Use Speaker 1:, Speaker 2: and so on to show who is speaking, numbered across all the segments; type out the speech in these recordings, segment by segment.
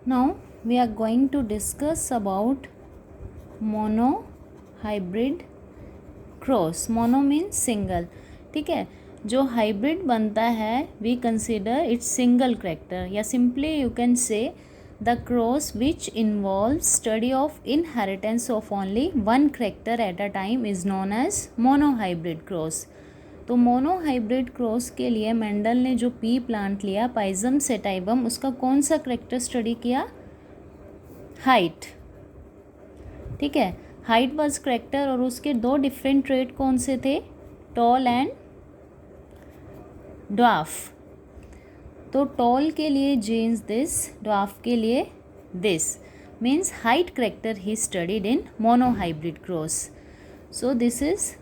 Speaker 1: Now we are going to discuss about monohybrid cross. Mono means single. ठीक है, जो hybrid बनता है we consider its single character, या simply you can say the cross which involve study of inheritance of only one character at a time is known as monohybrid cross. तो monohybrid cross के लिए Mendel ने जो P plant लिया पाइजम sativum, उसका कौन सा करेक्टर स्टडी किया? हाइट. ठीक है, हाइट वाज करेक्टर और उसके दो डिफरेंट ट्रेट कौन से थे? Tall and dwarf. तो टॉल के लिए जीन्स दिस, ड्वार्फ के लिए दिस, मीन्स हाइट करेक्टर ही studied in monohybrid cross. So this is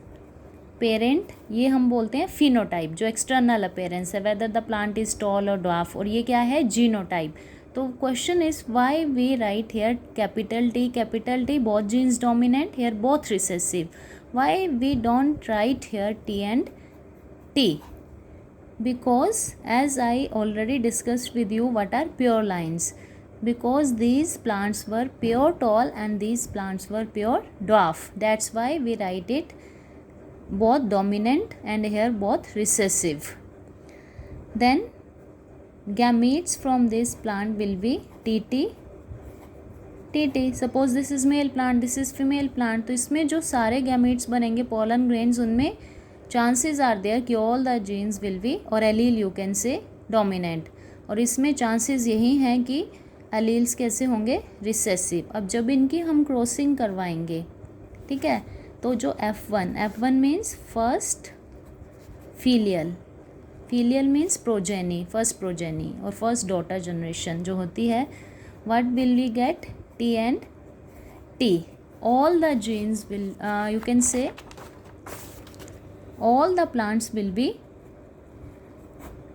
Speaker 1: parent, ये हम बोलते हैं फिनोटाइप, जो एक्सटर्नल अपेयरेंस है, whether the plant is tall और ड्वार्फ. और ये क्या है? जीनोटाइप. तो question is why we write here capital T, both genes dominant, here both recessive. Why we don't write here T and T? Because as I already discussed with you what are pure lines, because these plants were pure tall and these plants were pure dwarf, that's why we write it both dominant and here both recessive. Then gametes from this plant will be TT. Suppose this is male plant, this is female plant, तो इसमें जो सारे gametes बनेंगे pollen grains, उनमें chances are there कि all the genes will be, और allele you can say dominant, और इसमें chances यही हैं कि alleles कैसे होंगे? recessive. अब जब इनकी हम क्रॉसिंग करवाएंगे, ठीक है, तो जो F1 means first filial, filial means progeny, first progeny और फर्स्ट डॉटर जनरेशन जो होती है, what will we get? T and T. All the genes will, you can say all the plants will be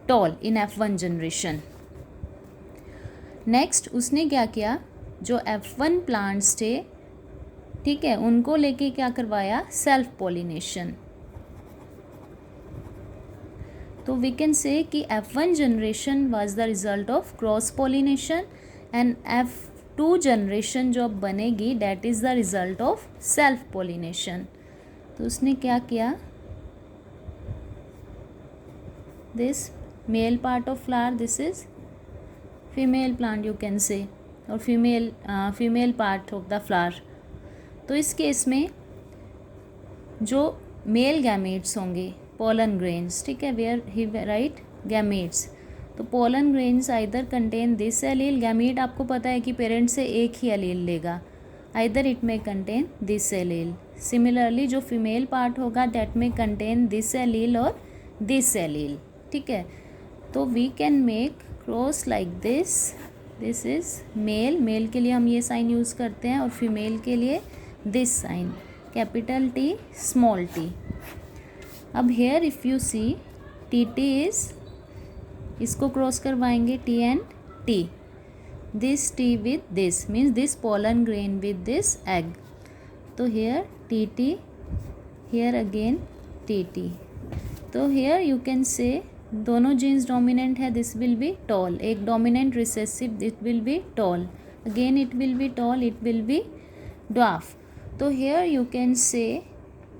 Speaker 1: tall in F1 generation. Next उसने क्या किया? जो F1 plants थे, ठीक है, उनको लेके क्या करवाया? Self pollination. तो वी कैन से कि F1 generation was the result of cross pollination and F2 generation जो अब बनेगी that is the result of self pollination. तो उसने क्या किया? This male part of flower, this is female plant you can say, और female part of the flower. तो इस केस में जो मेल गैमेट्स होंगे पोलन ग्रेन्स, ठीक है, वेयर ही राइट गैमेट्स, तो pollen grains either contain this allele. Gamete आपको पता है कि पेरेंट से एक ही एलील लेगा, आइदर इट में कंटेन दिस एलील. सिमिलरली जो फीमेल पार्ट होगा दैट में कंटेन दिस एलील और दिस एलील. ठीक है, तो we can make cross like this. This is male, male के लिए हम ये साइन यूज़ करते हैं और फीमेल के लिए this sign, capital T small t. अब here if you see TT is, इसको क्रॉस करवाएंगे T and T. This T with this means this pollen grain with this egg. तो here TT, here again TT. तो here you can say दोनों genes dominant है, this will be tall. एक dominant recessive, it will be tall. Again it will be tall, it will be dwarf. तो here you can say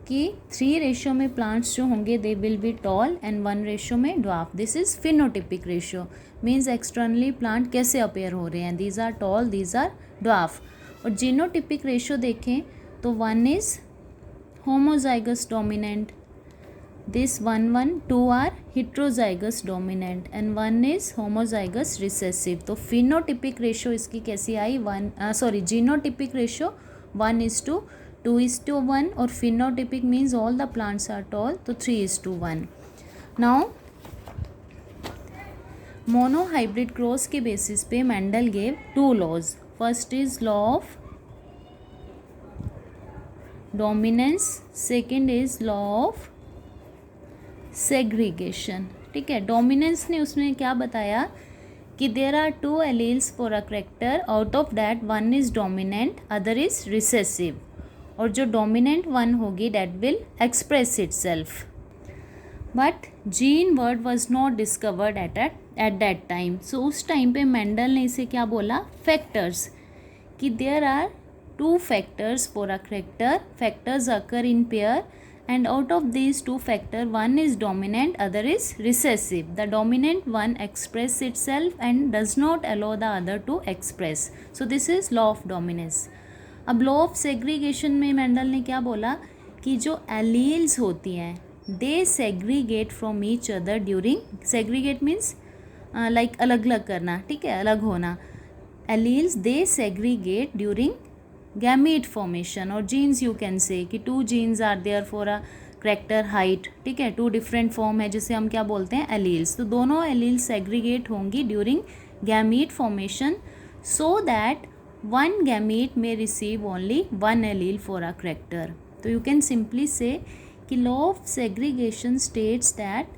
Speaker 1: कि 3 ratio में plants जो होंगे they will be tall and 1 ratio में dwarf. This is phenotypic ratio, means externally plant कैसे appear हो रहे हैं, these are tall, these are dwarf. और जीनोटिपिक रेशियो देखें तो 1 is homozygous dominant, this 1 2 are heterozygous dominant and 1 is homozygous recessive. तो phenotypic ratio इसकी कैसी आई? जीनोटिपिक रेशियो 1:2:1 और phenotypic means all the plants are tall, तो 3:1. नाउ मोनोहाइब्रिड क्रॉस के बेसिस पे Mendel gave 2 laws. First is law of dominance, second is law of segregation. ठीक है, डोमिनेंस ने उसमें क्या बताया कि there are 2 alleles for a character, out of that 1 is dominant, other is recessive. और जो डोमिनेंट 1 होगी that will express itself. But gene word was not discovered at at that time. सो उस time पे Mendel ने इसे क्या बोला, factors, कि there are 2 factors for a character. Factors occur in pair, and out of these 2 factors, one is dominant, other is recessive. The dominant one expresses itself and does not allow the other to express. So this is law of dominance. अब law of segregation में Mendel ने क्या बोला कि जो alleles होती हैं they segregate from each other during, segregate means like अलग अलग करना, ठीक है, अलग होना. Alleles they segregate during gamete formation, और जीन्स यू कैन से कि 2 genes are there for a character height, ठीक है, 2 डिफरेंट फॉर्म है जिसे हम क्या बोलते हैं, एलील्स. तो दोनों एलील्स सेग्रीगेट होंगी during gamete formation so that one gamete may receive only one allele for a character. So you can simply say कि law of segregation states that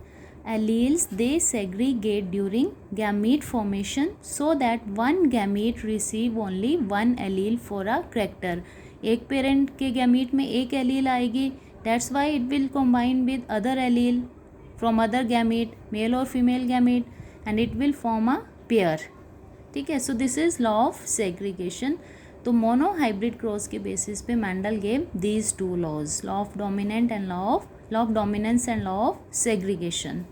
Speaker 1: alleles they segregate during gamete formation so that one gamete receive only one allele for a character. एक parent के gamete में एक allele आएगी, that's why it will combine with other allele from other gamete, male or female gamete, and it will form a pair. ठीक है. So this is law of segregation. तो monohybrid cross के basis पे Mendel gave these 2 laws, law of dominance and law of segregation.